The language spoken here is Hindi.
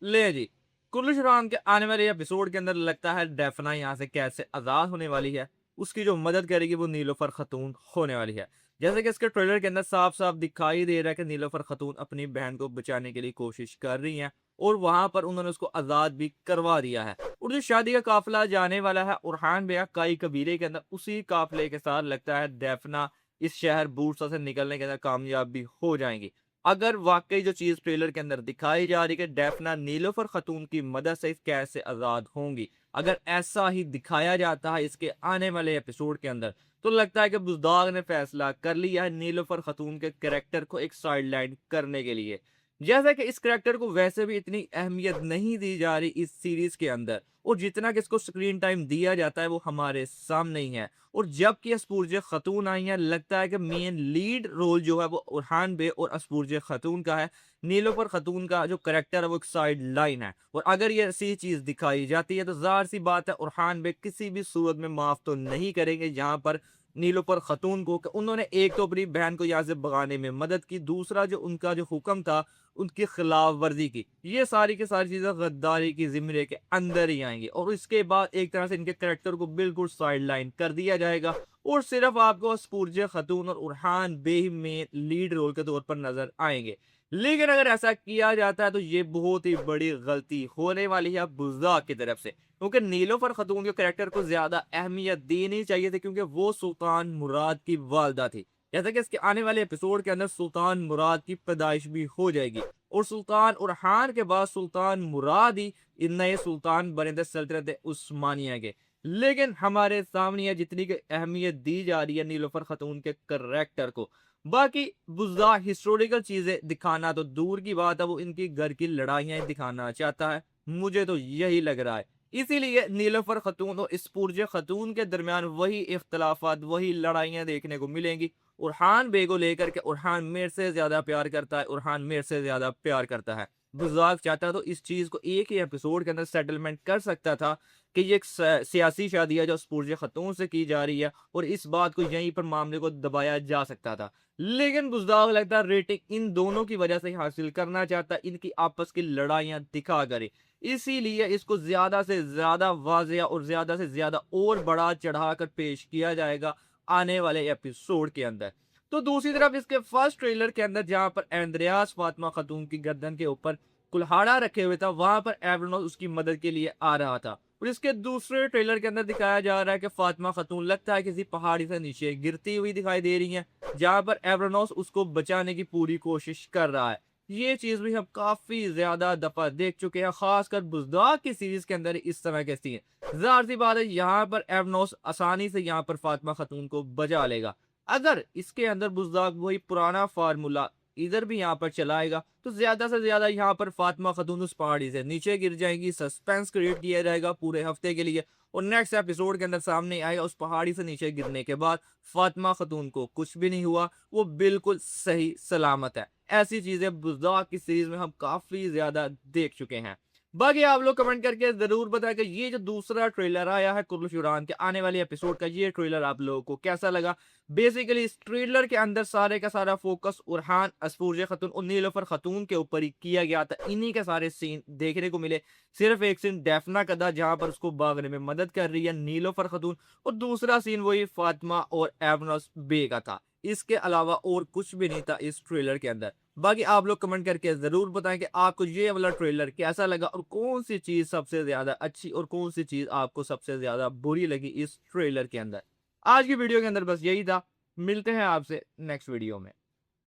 ले जी, कुल्लू श्रावण के आने वाले एपिसोड के अंदर लगता है डेफना यहाँ से कैसे आजाद होने वाली है। उसकी जो मदद करेगी वो नीलोफर खतून होने वाली है। जैसे कि इसके ट्रेलर के अंदर साफ साफ दिखाई दे रहा है कि नीलोफर खतून अपनी बहन को बचाने के लिए कोशिश कर रही हैं और वहां पर उन्होंने उसको आजाद भी करवा दिया है। और जो शादी का काफिला जाने वाला है उरहान बेया काई कबीले के अंदर, उसी काफिले के साथ लगता है डेफना इस शहर बूरसा से निकलने के अंदर कामयाब भी हो जाएंगी। अगर वाकई जो चीज ट्रेलर के अंदर दिखाई जा रही है कि डेफना नीलोफर खतून की मदद से इस कैद से आजाद होंगी, अगर ऐसा ही दिखाया जाता है इसके आने वाले एपिसोड के अंदर, तो लगता है कि बुजदाग ने फैसला कर लिया है नीलोफर खतून के कैरेक्टर को एक साइडलाइन करने के लिए। जैसा कि इस कैरेक्टर को वैसे भी इतनी अहमियत नहीं दी जा रही इस सीरीज के अंदर, और जितना कि इसको स्क्रीन टाइम दिया जाता है वो हमारे सामने ही है। और जबकि अस्पूर्जे खतून आई हैं, लगता है कि मेन लीड रोल जो है वो उरहान बे और अस्पूर्जे खतून का है। नीलोफर खतून का जो करेक्टर है वो एक साइड लाइन है। और अगर ये ऐसी चीज दिखाई जाती है तो जाहिर सी बात है उरहान बे किसी भी सूरत में माफ तो नहीं करेंगे जहां पर नीलोफर खतून को, कि उन्होंने एक तो अपनी बहन को यहाँ से भगाने में मदद की, दूसरा जो उनका जो हुक्म था उनकी खिलाफ वर्जी की। ये सारी की सारी चीजें गद्दारी की जिम्मे के अंदर ही आएंगी और इसके बाद एक तरह से इनके करेक्टर को बिल्कुल साइड लाइन कर दिया जाएगा और सिर्फ आपको स्पूर्जे खतून और उरहान बे में लीड रोल के तौर पर नजर आएंगे। लेकिन अगर ऐसा किया जाता है तो ये बहुत ही बड़ी गलती होने वाली है बुज़दाक की तरफ से, क्योंकि नीलोफर खतून के करेक्टर को ज्यादा अहमियत देनी चाहिए थी क्योंकि वो सुल्तान मुराद की वालदा थी। जैसा कि इसके आने वाले एपिसोड के अंदर सुल्तान मुराद की पैदाइश भी हो जाएगी और सुल्तान उरहान के बाद सुल्तान मुराद ही इन नए सुल्तान बने थे सल्तनत उस्मानिया के। लेकिन हमारे सामने है जितनी की अहमियत दी जा रही है नीलोफर खतून के करेक्टर को, बाकी बुज़्ज़ा हिस्टोरिकल चीजें दिखाना तो दूर की बात है, वो इनकी घर की लड़ाइयां दिखाना चाहता है। मुझे तो यही लग रहा है। इसीलिए नीलोफर खतून और स्पूर्जे खतून के दरमियान वही इख्तलाफात, वही लड़ाइयां देखने को मिलेंगी। उरहान बे को लेकर के उरहान मेरे से ज्यादा प्यार करता है, उरहान मेरे से ज्यादा प्यार करता है। बुज़ाक चाहता तो इस चीज को एक ही एपिसोड के अंदर सेटलमेंट कर सकता था कि ये एक सियासी शादी है जो स्पूर्जे खतून से की जा रही है और इस बात को यहीं पर मामले को दबाया जा सकता था। लेकिन बुज़दाग लगता है रेटिंग इन दोनों की वजह से हासिल करना चाहता है, इनकी आपस की लड़ाइयां दिखा करे। इसीलिए इसको ज्यादा से ज्यादा वाज़ेह और ज्यादा से ज्यादा और बड़ा चढ़ाकर पेश किया जाएगा आने वाले एपिसोड के अंदर। तो दूसरी तरफ इसके फर्स्ट ट्रेलर के अंदर जहां पर एंद्रियास फातिमा खतून की गर्दन के ऊपर कुल्हाड़ा रखे हुए था, वहां पर एवरनोस उसकी मदद के लिए आ रहा था। और इसके दूसरे ट्रेलर के अंदर दिखाया जा रहा है कि फातिमा खतून लगता है किसी पहाड़ी से नीचे गिरती हुई दिखाई दे रही है, जहां पर एवरनोस उसको बचाने की पूरी कोशिश कर रहा है। ये चीज भी हम काफी ज्यादा दफा देख चुके हैं, खासकर बुज़दाक की सीरीज के अंदर इस तरह के सीन। जाहिर सी बात है यहाँ पर एवरनोस आसानी से यहाँ पर फातिमा खतून को बचा लेगा। अगर इसके अंदर बुज़दाक वही पुराना फार्मूला इधर भी यहाँ पर चलाएगा तो ज्यादा से ज्यादा यहाँ पर फातिमा खतून उस पहाड़ी से नीचे गिर जाएंगी, सस्पेंस क्रिएट किया जाएगा पूरे हफ्ते के लिए और नेक्स्ट एपिसोड के अंदर सामने आएगा उस पहाड़ी से नीचे गिरने के बाद फातिमा खतून को कुछ भी नहीं हुआ, वो बिल्कुल सही सलामत है। ऐसी चीजें बुज़दाक की सीरीज में हम काफी ज्यादा देख चुके हैं। बाकी आप लोग कमेंट करके जरूर बताएं कि ये जो दूसरा ट्रेलर आया है कुल्लू शुरान के आने वाले एपिसोड का, ये ट्रेलर आप लोगों को कैसा लगा। बेसिकली इस ट्रेलर के अंदर सारे का सारा फोकस उरहान, अस्पूर्जे खतून और नीलोफर खतून के ऊपर ही किया गया था। इन्हीं के सारे सीन देखने को मिले। सिर्फ एक सीन डेफना का था जहां पर उसको भागने में मदद कर रही है नीलोफर खतून, और दूसरा सीन वही फातिमा और एवनस बे का था। इसके अलावा और कुछ भी नहीं था इस ट्रेलर के अंदर। बाकी आप लोग कमेंट करके जरूर बताएं कि आपको ये वाला ट्रेलर कैसा लगा और कौन सी चीज सबसे ज्यादा अच्छी और कौन सी चीज आपको सबसे ज्यादा बुरी लगी इस ट्रेलर के अंदर। आज की वीडियो के अंदर बस यही था। मिलते हैं आपसे नेक्स्ट वीडियो में।